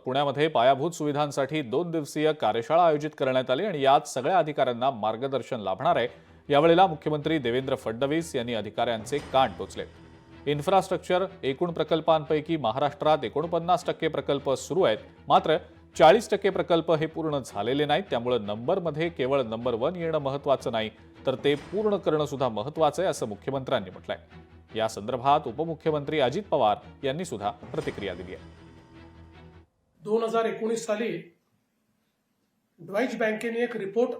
पुण्यामध्ये पायाभूत सुविधांसाठी 2 दिवसीय कार्यशाळा आयोजित करण्यात आली आणि यात सगळ्या अधिकाऱ्यांना मार्गदर्शन लाभणार आहे। यावेळेला मुख्यमंत्री देवेंद्र फडणवीस यांनी अधिकाऱ्यांचे कान टोचले। इन्फ्रास्ट्रक्चर एकूण प्रकल्पांपैकी महाराष्ट्रात 49% प्रकल्प सुरू आहेत, मात्र 40% प्रकल्प हे पूर्ण झालेले नाहीत। त्यामुळे नंबरमध्ये केवळ नंबर 1 येणं महत्त्वाचं नाही, तर ते पूर्ण करणं सुद्धा महत्त्वाचं आहे, असं मुख्यमंत्र्यांनी म्हटलंय। या संदर्भात उपमुख्यमंत्री अजित पवार यांनी सुद्धा प्रतिक्रिया दिली आहे। 2019 साली डॉइच बँकेने एक रिपोर्ट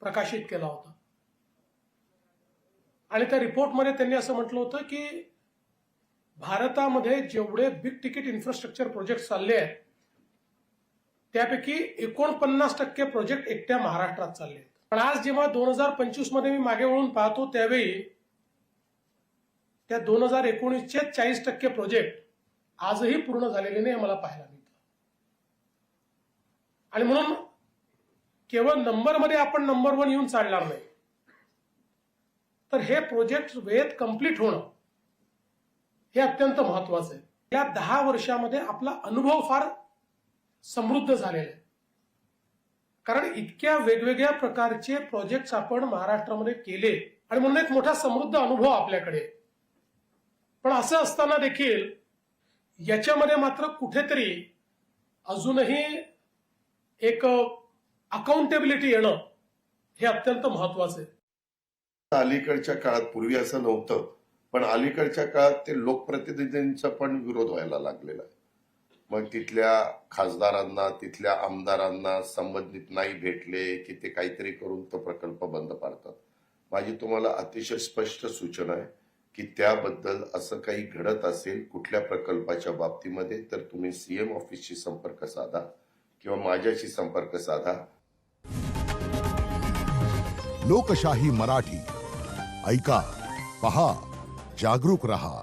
प्रकाशित केला होता आणि त्या रिपोर्टमध्ये त्यांनी असं म्हटलं होतं की भारतामध्ये जेवढे बिग तिकीट इन्फ्रास्ट्रक्चर प्रोजेक्ट चालले आहेत त्यापैकी 49% प्रोजेक्ट एकट्या महाराष्ट्रात चालले आहेत। पण आज जेव्हा 2025 मध्ये मी मागे वळून पाहतो त्यावेळी त्या 2019चे 40% प्रोजेक्ट आजही पूर्ण झालेले नाही मला पाहायला मिळतं। आणि म्हणून केवळ नंबरमध्ये आपण नंबर 1 येऊन चालणार नाही, तर हे प्रोजेक्ट वेळेत कंप्लीट होणं हे अत्यंत महत्वाचं आहे। या 10 वर्षामध्ये आपला अनुभव फार समृद्ध झालेला आहे, कारण इतक्या वेगवेगळ्या प्रकारचे प्रोजेक्ट्स आपण महाराष्ट्रामध्ये केले आणि म्हणून एक मोठा समृद्ध अनुभव आपल्याकडे। पण असं असताना देखील याच्यामध्ये मात्र कुठेतरी अजूनही एक अकाउंटेबिलिटी येणं हे अत्यंत महत्वाचं आहे। अलीकडच्या काळात पूर्वी असं नव्हतं, पण अलीकडच्या काळात ते लोकप्रतिनिधींचा पण विरोध व्हायला लागलेला आहे। मग तिथल्या खासदारांना, तिथल्या आमदारांना संबंधित नाही भेटले की ते काहीतरी करून तो प्रकल्प बंद पाडतात। माझी तुम्हाला अतिशय स्पष्ट सूचना आहे की त्याबद्दल असं काही घडत असेल कुठल्या प्रकल्पाच्या बाबतीमध्ये तर तुम्ही सीएम ऑफिसशी संपर्क साधा किंवा माझ्याशी संपर्क साधा। लोकशाही मराठी ऐका, पहा, जागरूक रहा।